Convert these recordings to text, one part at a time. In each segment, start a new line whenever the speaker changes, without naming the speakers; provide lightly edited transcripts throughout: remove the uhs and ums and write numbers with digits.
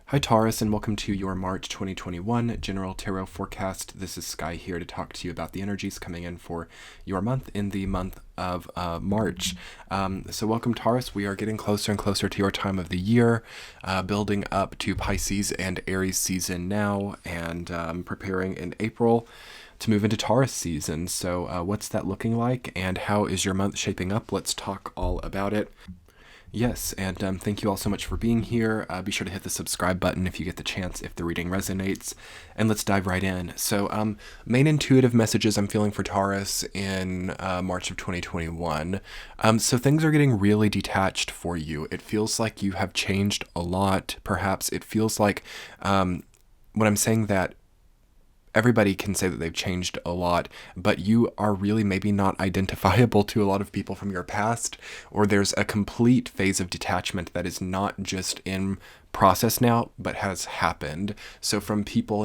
Hi Taurus, and welcome to your March 2021 General Tarot Forecast. This is Sky here to talk to you about the energies coming in for your month in the month of March. So welcome Taurus, we are getting closer and closer to your time of the year, building up to Pisces and Aries season now, and preparing in April to move into Taurus season. So what's that looking like, and how is your month shaping up? Let's talk all about it. Yes, and thank you all so much for being here. Be sure to hit the subscribe button if you get the chance, if the reading resonates, and let's dive right in. So, main intuitive messages I'm feeling for Taurus in March of 2021. So things are getting really detached for you. It feels like you have changed a lot. Perhaps it feels like when I'm saying that, everybody can say that they've changed a lot, but you are really maybe not identifiable to a lot of people from your past, or there's a complete phase of detachment that is not just in process now, but has happened. So from people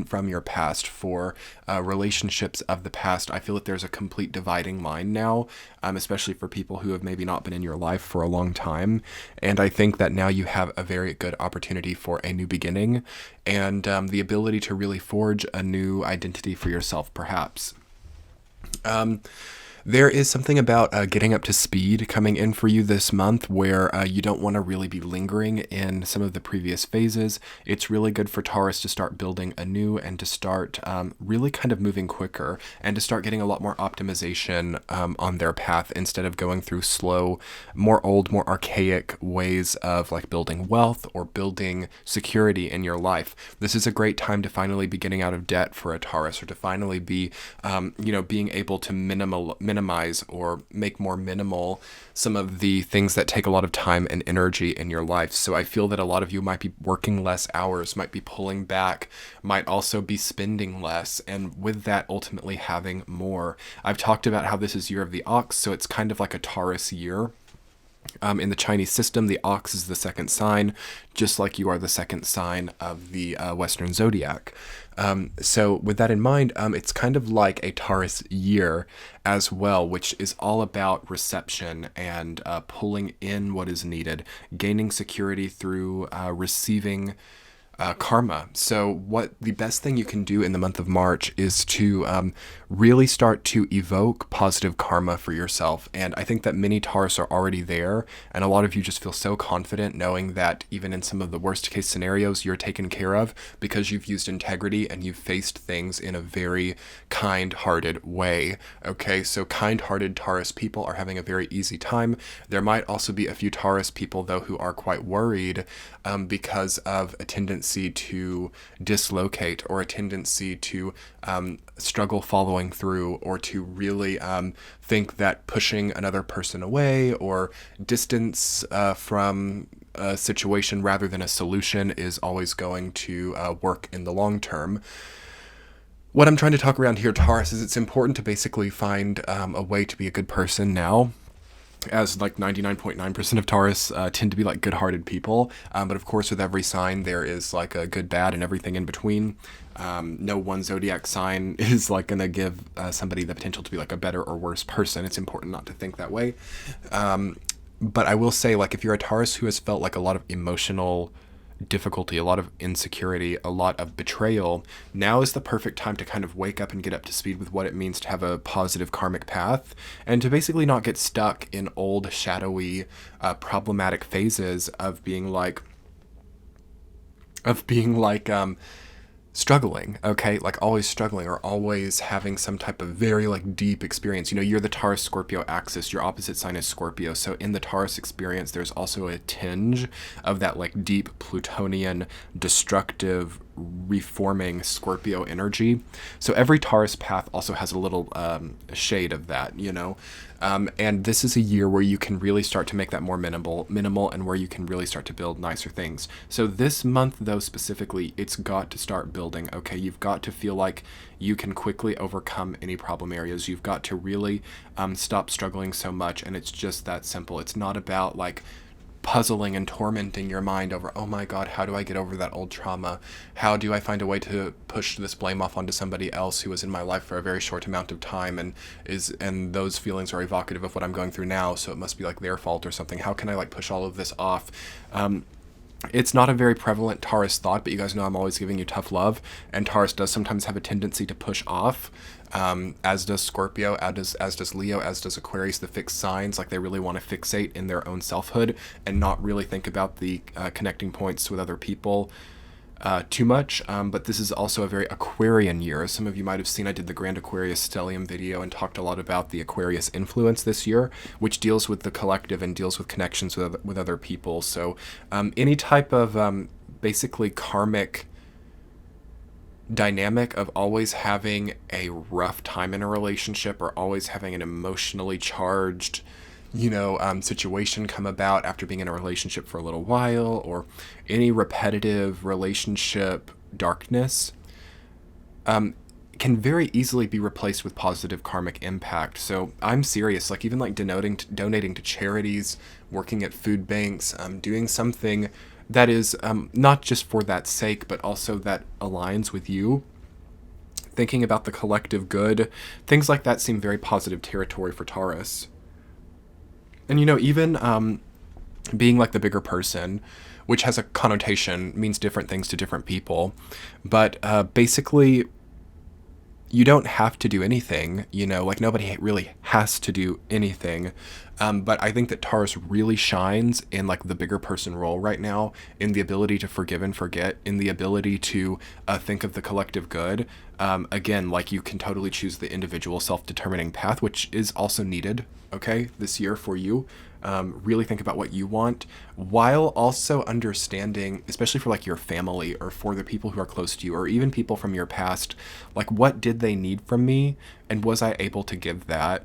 from your past, for relationships of the past, I feel that there's a complete dividing line now, especially for people who have maybe not been in your life for a long time. And I think that now you have a very good opportunity for a new beginning, and the ability to really forge a new identity for yourself, perhaps. There is something about getting up to speed coming in for you this month, where you don't want to really be lingering in some of the previous phases. It's really good for Taurus to start building anew and to start really kind of moving quicker, and to start getting a lot more optimization on their path, instead of going through slow, more old, more archaic ways of like building wealth or building security in your life. This is a great time to finally be getting out of debt for a Taurus, or to finally be, being able to minimize or make more minimal some of the things that take a lot of time and energy in your life. So I feel that a lot of you might be working less hours, might be pulling back, might also be spending less, and with that ultimately having more. I've talked about how this is year of the ox, so it's kind of like a Taurus year. In the Chinese system, the ox is the second sign, just like you are the second sign of the Western zodiac. So with that in mind, it's kind of like a Taurus year as well, which is all about reception and pulling in what is needed, gaining security through receiving karma. So what the best thing you can do in the month of March is to really start to evoke positive karma for yourself. And I think that many Taurus are already there, and a lot of you just feel so confident knowing that even in some of the worst case scenarios, you're taken care of because you've used integrity and you've faced things in a very kind-hearted way. Okay, so kind-hearted Taurus people are having a very easy time. There might also be a few Taurus people, though, who are quite worried because of a tendency to dislocate, or a tendency to struggle following through, or to really think that pushing another person away or distance from a situation rather than a solution is always going to work in the long term. What I'm trying to talk around here, Taurus, is it's important to basically find a way to be a good person now, as like 99.9% of Taurus tend to be like good-hearted people. But of course, with every sign, there is like a good, bad, and everything in between. No one zodiac sign is like going to give somebody the potential to be like a better or worse person. It's important not to think that way. But I will say, like, if you're a Taurus who has felt like a lot of emotional difficulty, a lot of insecurity, a lot of betrayal, now is the perfect time to kind of wake up and get up to speed with what it means to have a positive karmic path, and to basically not get stuck in old, shadowy, problematic phases of being like struggling, okay? Like always struggling, or always having some type of very like deep experience. You know, you're the Taurus Scorpio axis, your opposite sign is Scorpio. So in the Taurus experience, there's also a tinge of that like deep Plutonian, destructive, reforming Scorpio energy. So every Taurus path also has a little shade of that, you know? And this is a year where you can really start to make that more minimal, and where you can really start to build nicer things. So this month, though, specifically, it's got to start building, okay? You've got to feel like you can quickly overcome any problem areas. You've got to really stop struggling so much, and it's just that simple. It's not about like puzzling and tormenting your mind over, oh my God, how do I get over that old trauma? How do I find a way to push this blame off onto somebody else who was in my life for a very short amount of time, and those feelings are evocative of what I'm going through now, so it must be like their fault or something. How can I like push all of this off? It's not a very prevalent Taurus thought, but you guys know I'm always giving you tough love, and Taurus does sometimes have a tendency to push off, as does Scorpio, as does Leo, as does Aquarius, the fixed signs. Like, they really want to fixate in their own selfhood and not really think about the connecting points with other people too much. But this is also a very Aquarian year. Some of you might have seen I did the Grand Aquarius Stellium video and talked a lot about the Aquarius influence this year, which deals with the collective and deals with connections with other people. So any type of basically karmic dynamic of always having a rough time in a relationship, or always having an emotionally charged situation come about after being in a relationship for a little while, or any repetitive relationship darkness, can very easily be replaced with positive karmic impact. So I'm serious, like even like donating to charities, working at food banks, doing something that is not just for that sake, but also that aligns with you. Thinking about the collective good, things like that seem very positive territory for Taurus. And even being like the bigger person, which has a connotation, means different things to different people. But basically, you don't have to do anything, like nobody really has to do anything. But I think that Taurus really shines in like the bigger person role right now, in the ability to forgive and forget, in the ability to think of the collective good. Again, like you can totally choose the individual self-determining path, which is also needed, okay, this year for you. Really think about what you want, while also understanding, especially for like your family or for the people who are close to you, or even people from your past, like what did they need from me, and was I able to give that?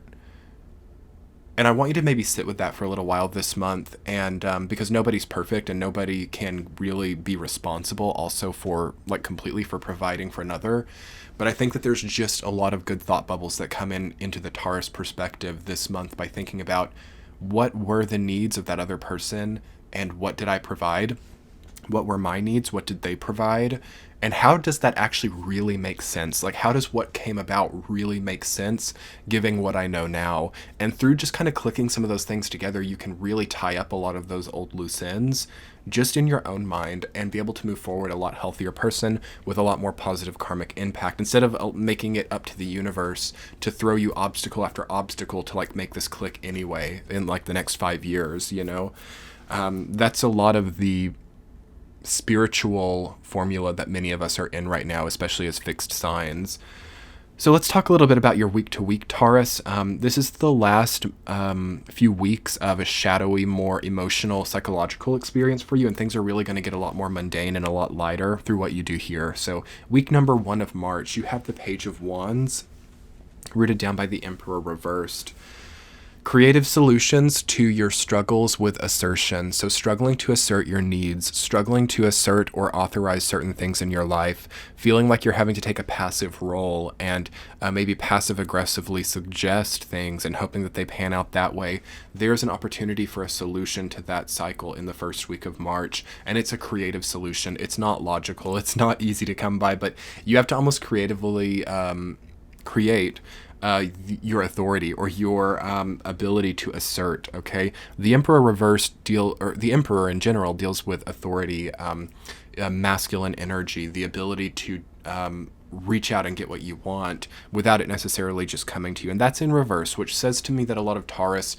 And I want you to maybe sit with that for a little while this month, and because nobody's perfect and nobody can really be responsible also for like completely for providing for another. But I think that there's just a lot of good thought bubbles that come into the Taurus perspective this month by thinking about what were the needs of that other person and what did I provide? What were my needs? What did they provide? And how does that actually really make sense? Like, how does what came about really make sense, given what I know now? And through just kind of clicking some of those things together, you can really tie up a lot of those old loose ends just in your own mind and be able to move forward a lot healthier person with a lot more positive karmic impact, instead of making it up to the universe to throw you obstacle after obstacle to like make this click anyway in like the next 5 years, That's a lot of the spiritual formula that many of us are in right now, especially as fixed signs. So let's talk a little bit about your week-to-week Taurus. This is the last few weeks of a shadowy, more emotional, psychological experience for you, and things are really going to get a lot more mundane and a lot lighter through what you do here. So week number 1 of March, you have the Page of Wands, rooted down by the Emperor reversed. Creative solutions to your struggles with assertion. So struggling to assert your needs, struggling to assert or authorize certain things in your life, feeling like you're having to take a passive role and maybe passive aggressively suggest things and hoping that they pan out that way. There's an opportunity for a solution to that cycle in the first week of March. And it's a creative solution. It's not logical. It's not easy to come by, but you have to almost creatively create your authority or your ability to assert. Okay, the Emperor reversed or the Emperor in general deals with authority, masculine energy, the ability to reach out and get what you want without it necessarily just coming to you, and that's in reverse, which says to me that a lot of Taurus,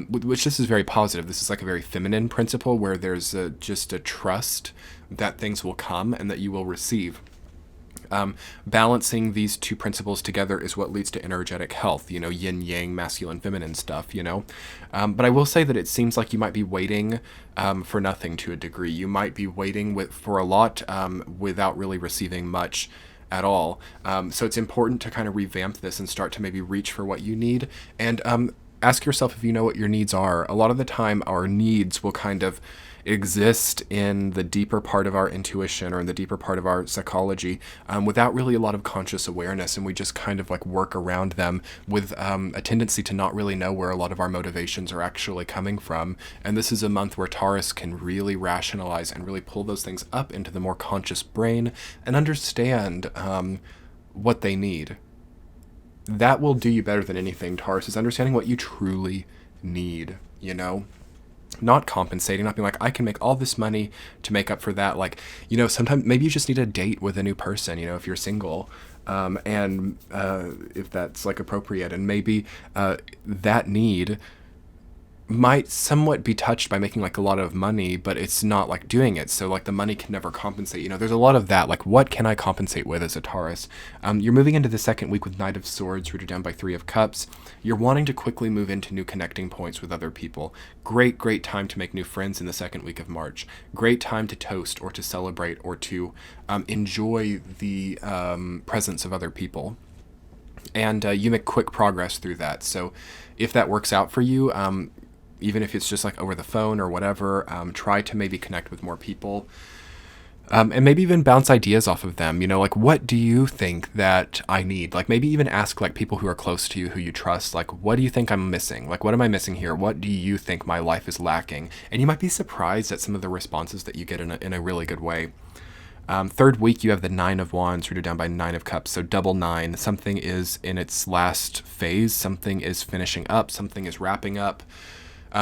which this is very positive. This is like a very feminine principle where there's just a trust that things will come and that you will receive. Balancing these two principles together is what leads to energetic health, yin yang, masculine, feminine stuff, But I will say that it seems like you might be waiting for nothing to a degree. You might be waiting for a lot without really receiving much at all. So it's important to kind of revamp this and start to maybe reach for what you need. And ask yourself if you know what your needs are. A lot of the time, our needs will kind of exist in the deeper part of our intuition or in the deeper part of our psychology without really a lot of conscious awareness, and we just kind of like work around them with a tendency to not really know where a lot of our motivations are actually coming from. And this is a month where Taurus can really rationalize and really pull those things up into the more conscious brain and understand what they need. That will do you better than anything, Taurus, is understanding what you truly need, not compensating, not being like, I can make all this money to make up for that. Like, sometimes maybe you just need a date with a new person, if you're single, and if that's like appropriate. And maybe that need might somewhat be touched by making like a lot of money, but it's not like doing it. So like the money can never compensate. There's a lot of that. Like, what can I compensate with as a Taurus? You're moving into the second week with Knight of Swords, rooted down by Three of Cups. You're wanting to quickly move into new connecting points with other people. Great time to make new friends in the second week of March. Great time to toast or to celebrate or to enjoy the presence of other people. And you make quick progress through that. So if that works out for you, even if it's just like over the phone or whatever, try to maybe connect with more people, and maybe even bounce ideas off of them. Like, what do you think that I need? Like, maybe even ask like people who are close to you, who you trust, like, what do you think I'm missing? Like, what am I missing here? What do you think my life is lacking? And you might be surprised at some of the responses that you get in a really good way. Third week, you have the Nine of Wands rooted down by Nine of Cups. So double nine. Something is in its last phase. Something is finishing up. Something is wrapping up.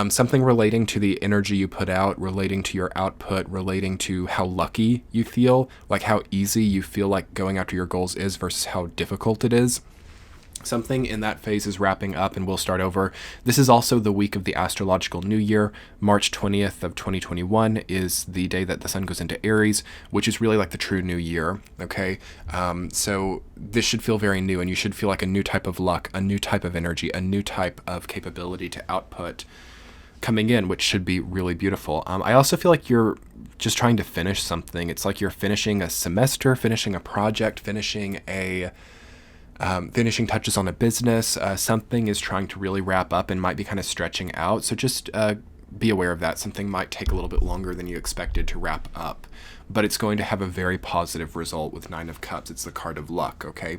Something relating to the energy you put out, relating to your output, relating to how lucky you feel, like how easy you feel like going after your goals is versus how difficult it is. Something in that phase is wrapping up and we'll start over. This is also the week of the astrological new year. March 20th of 2021 is the day that the sun goes into Aries, which is really like the true new year, okay? So this should feel very new, and you should feel like a new type of luck, a new type of energy, a new type of capability to output coming in, which should be really beautiful. I also feel like you're just trying to finish something. It's like you're finishing a semester, finishing a project, finishing touches on a business. Something is trying to really wrap up and might be kind of stretching out. So just be aware of that. Something might take a little bit longer than you expected to wrap up, but it's going to have a very positive result with Nine of Cups. It's the card of luck, okay?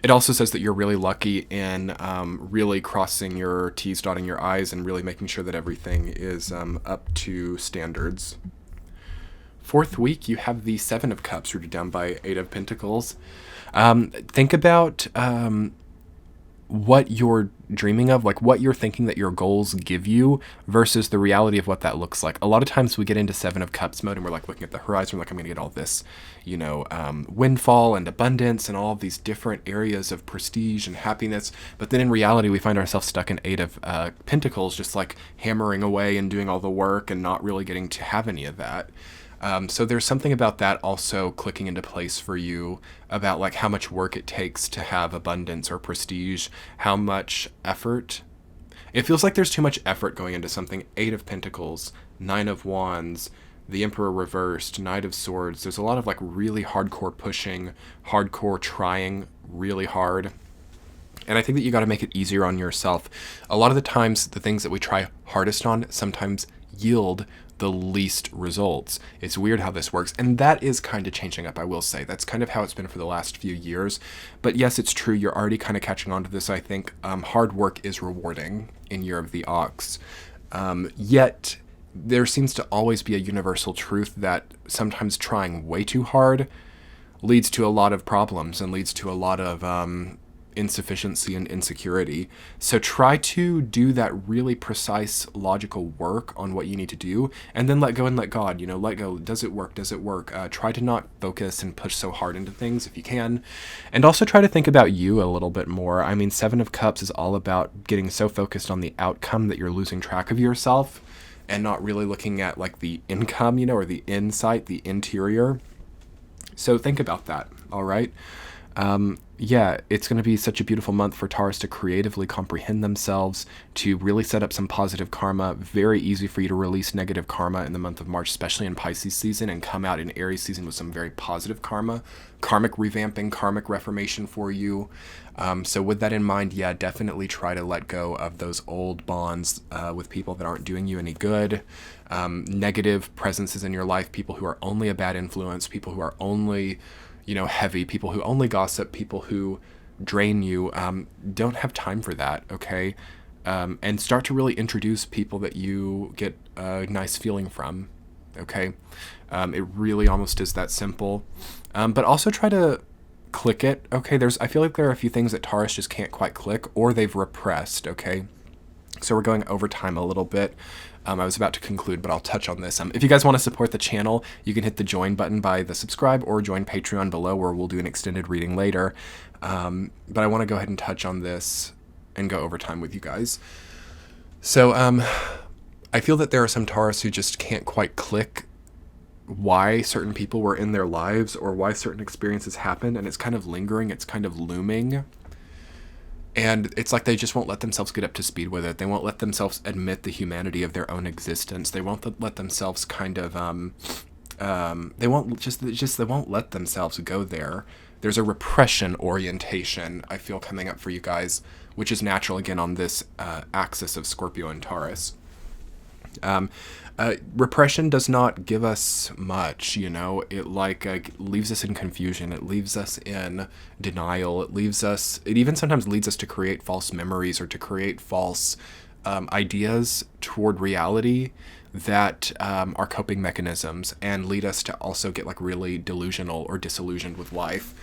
It also says that you're really lucky in really crossing your T's, dotting your I's, and really making sure that everything is up to standards. Fourth week, you have the Seven of Cups rooted down by Eight of Pentacles. Think about what you're dreaming of, like what you're thinking that your goals give you versus the reality of what that looks like. A lot of times we get into Seven of Cups mode and we're like looking at the horizon, we're like, I'm gonna get all this, windfall and abundance and all of these different areas of prestige and happiness. But then in reality, we find ourselves stuck in Eight of Pentacles, just like hammering away and doing all the work and not really getting to have any of that. So there's something about that also clicking into place for you about like how much work it takes to have abundance or prestige, how much effort. It feels like there's too much effort going into something. Eight of Pentacles, Nine of Wands, the Emperor reversed, Knight of Swords. There's a lot of like really hardcore pushing, hardcore trying really hard. And I think that you got to make it easier on yourself. A lot of the times, the things that we try hardest on sometimes yield the least results. It's weird how this works. And that is kind of changing up, I will say. That's kind of how it's been for the last few years. But yes, it's true. You're already kind of catching on to this, I think. Hard work is rewarding in Year of the Ox. Yet, there seems to always be a universal truth that sometimes trying way too hard leads to a lot of problems and leads to a lot of insufficiency and insecurity. So try to do that really precise, logical work on what you need to do, and then let go and let God, let go. Does it work? Does it work? Try to not focus and push so hard into things if you can. And also try to think about you a little bit more. I mean, Seven of Cups is all about getting so focused on the outcome that you're losing track of yourself and not really looking at like the income, or the insight, the interior. So think about that, all right? Yeah, it's going to be such a beautiful month for Taurus to creatively comprehend themselves, to really set up some positive karma. Very easy for you to release negative karma in the month of March, especially in Pisces season, and come out in Aries season with some very positive karma, karmic revamping, karmic reformation for you. So with that in mind, yeah, definitely try to let go of those old bonds with people that aren't doing you any good. Negative presences in your life, people who are only a bad influence, people who are only heavy, people who only gossip, people who drain you. Don't have time for that, okay? And start to really introduce people that you get a nice feeling from, okay? It really almost is that simple. But also try to click it, okay? I feel like there are a few things that Taurus just can't quite click, or they've repressed, okay? So we're going over time a little bit. I was about to conclude, but I'll touch on this. If you guys want to support the channel, you can hit the join button by the subscribe or join Patreon below, where we'll do an extended reading later. But I want to go ahead and touch on this and go over time with you guys. So I feel that there are some Taurus who just can't quite click why certain people were in their lives or why certain experiences happened, and it's kind of lingering, it's kind of looming. And it's like they just won't let themselves get up to speed with it. They won't let themselves admit the humanity of their own existence. They won't let themselves kind of, they won't let themselves go there. There's a repression orientation, I feel, coming up for you guys, which is natural, again, on this axis of Scorpio and Taurus. Repression does not give us much, it leaves us in confusion. It leaves us in denial. It even sometimes leads us to create false memories or to create false ideas toward reality that are coping mechanisms, and lead us to also get really delusional or disillusioned with life.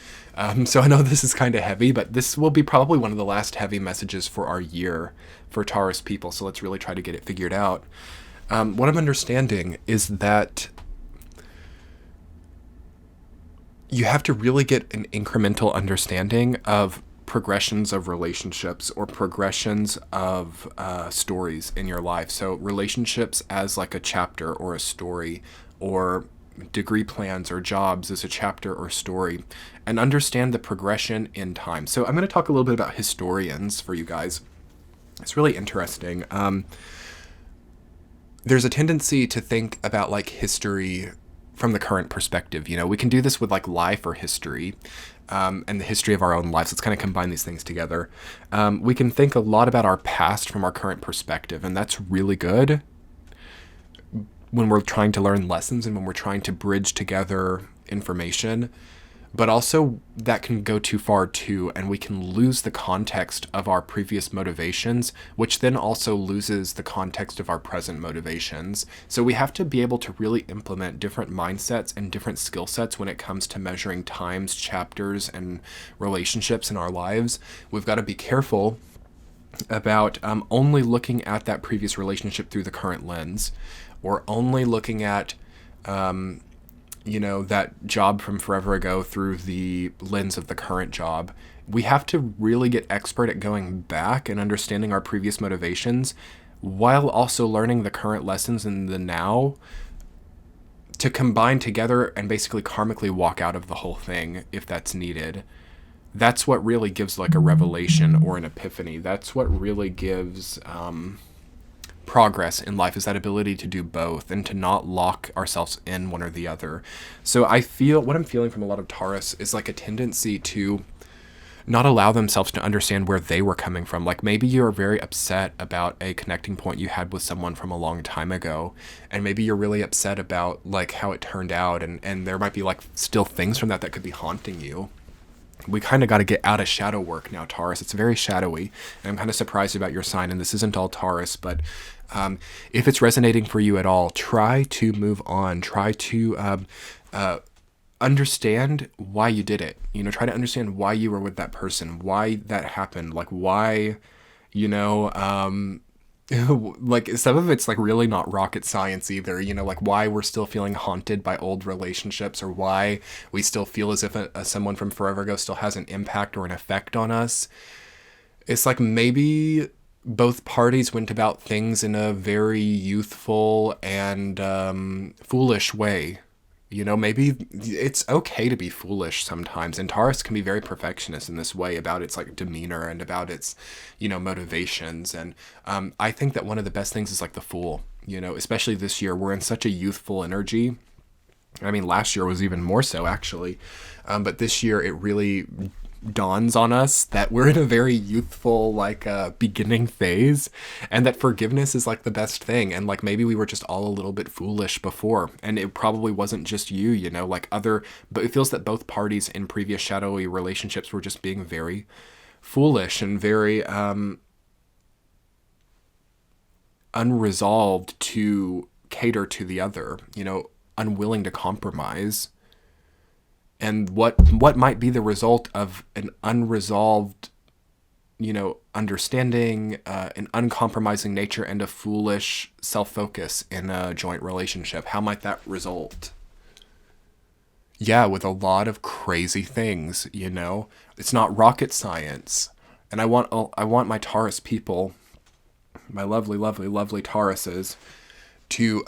So I know this is kind of heavy, but this will be probably one of the last heavy messages for our year for Taurus people. So let's really try to get it figured out. What I'm understanding is that you have to really get an incremental understanding of progressions of relationships or progressions of stories in your life. So relationships as like a chapter or a story, or degree plans or jobs as a chapter or story, and understand the progression in time. So I'm going to talk a little bit about historians for you guys. It's really interesting. There's a tendency to think about history from the current perspective. We can do this with life or history, and the history of our own lives. Let's kind of combine these things together. We can think a lot about our past from our current perspective, and that's really good when we're trying to learn lessons and when we're trying to bridge together information. But also that can go too far too, and we can lose the context of our previous motivations, which then also loses the context of our present motivations. So we have to be able to really implement different mindsets and different skill sets when it comes to measuring times, chapters, and relationships in our lives. We've got to be careful about only looking at that previous relationship through the current lens, or only looking at that job from forever ago through the lens of the current job. We have to really get expert at going back and understanding our previous motivations, while also learning the current lessons in the now, to combine together and basically karmically walk out of the whole thing if that's needed. That's what really gives a revelation or an epiphany. That's what really gives progress in life, is that ability to do both and to not lock ourselves in one or the other. So what I'm feeling from a lot of Taurus is a tendency to not allow themselves to understand where they were coming from. Maybe you're very upset about a connecting point you had with someone from a long time ago, and maybe you're really upset about how it turned out, and there might be still things from that could be haunting you. We kind of got to get out of shadow work now, Taurus. It's very shadowy, and I'm kind of surprised about your sign, and this isn't all Taurus, but if it's resonating for you at all, try to move on. Try to understand why you did it. Try to understand why you were with that person, why that happened, why, some of it's really not rocket science either, why we're still feeling haunted by old relationships, or why we still feel as if someone from forever ago still has an impact or an effect on us. It's maybe both parties went about things in a very youthful and foolish way. Maybe it's okay to be foolish sometimes, and Taurus can be very perfectionist in this way about its demeanor and about its motivations. And I think that one of the best things is the Fool. Especially this year, we're in such a youthful energy. I mean, last year was even more so, actually, but this year it really dawns on us that we're in a very youthful beginning phase, and that forgiveness is the best thing. And maybe we were just all a little bit foolish before, and it probably wasn't just you, but it feels that both parties in previous shadowy relationships were just being very foolish and very unresolved to cater to the other, unwilling to compromise. And what might be the result of an unresolved, understanding, an uncompromising nature, and a foolish self-focus in a joint relationship. How might that result? Yeah, with a lot of crazy things, you know? It's not rocket science. And I want my Taurus people, my lovely, lovely, lovely Tauruses, to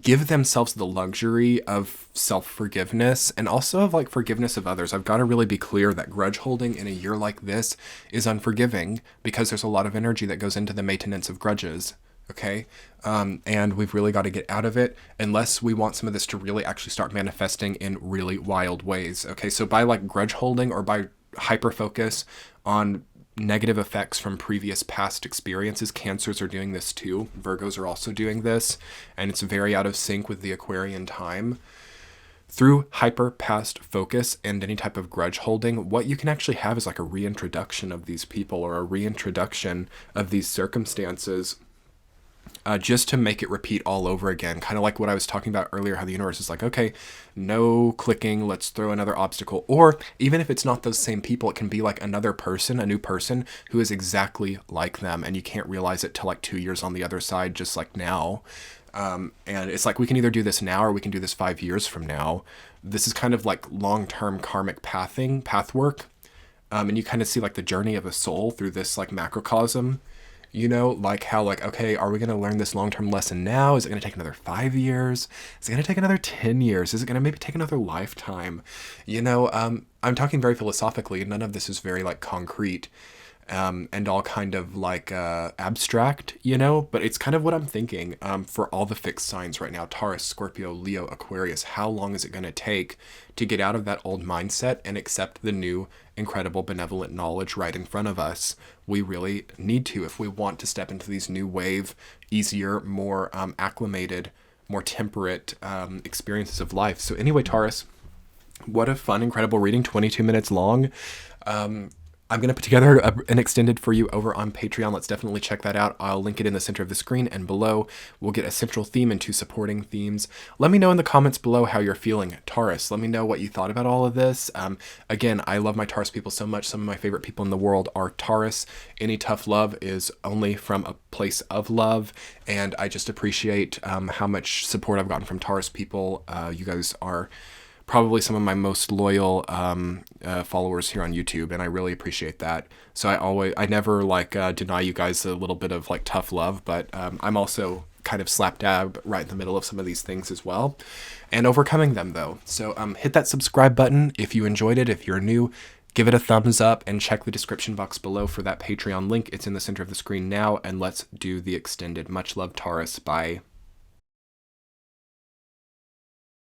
give themselves the luxury of self-forgiveness and also of like forgiveness of others. I've got to really be clear that grudge holding in a year like this is unforgiving because there's a lot of energy that goes into the maintenance of grudges. Okay. And we've really got to get out of it unless we want some of this to really actually start manifesting in really wild ways. Okay. So by like grudge holding or by hyper focus on negative effects from previous past experiences. Cancers are doing this too. Virgos are also doing this, and it's very out of sync with the Aquarian time. Through hyper past focus and any type of grudge holding, what you can actually have is like a reintroduction of these people or a reintroduction of these circumstances. Just to make it repeat all over again. Kind of like what I was talking about earlier, how the universe is like, okay, no clicking, let's throw another obstacle. Or even if it's not those same people, it can be like another person, a new person who is exactly like them. And you can't realize it till like 2 years on the other side, just like now. And it's like, we can either do this now or we can do this 5 years from now. This is kind of like long-term karmic path work. And you kind of see like the journey of a soul through this like macrocosm. You know, like how like, okay, are we going to learn this long-term lesson now? Is it going to take another 5 years? Is it going to take another 10 years? Is it going to maybe take another lifetime? You know, I'm talking very philosophically. None of this is very like concrete and all kind of like abstract, you know, but it's kind of what I'm thinking for all the fixed signs right now. Taurus, Scorpio, Leo, Aquarius. How long is it going to take to get out of that old mindset and accept the new, incredible, benevolent knowledge right in front of us? We really need to if we want to step into these new wave, easier, more acclimated, more temperate experiences of life. So anyway, Taurus, what a fun, incredible reading, 22 minutes long. I'm going to put together an extended for you over on Patreon. Let's definitely check that out. I'll link it in the center of the screen and below. We'll get a central theme and 2 supporting themes. Let me know in the comments below how you're feeling, Taurus. Let me know what you thought about all of this. Again, I love my Taurus people so much. Some of my favorite people in the world are Taurus. Any tough love is only from a place of love. And I just appreciate how much support I've gotten from Taurus people. You guys are probably some of my most loyal followers here on YouTube, and I really appreciate that. So I never like deny you guys a little bit of like tough love, but I'm also kind of slap dab right in the middle of some of these things as well, and overcoming them though. So hit that subscribe button if you enjoyed it. If you're new, give it a thumbs up and check the description box below for that Patreon link. It's in the center of the screen now, and let's do the extended. Much love, Taurus. Bye.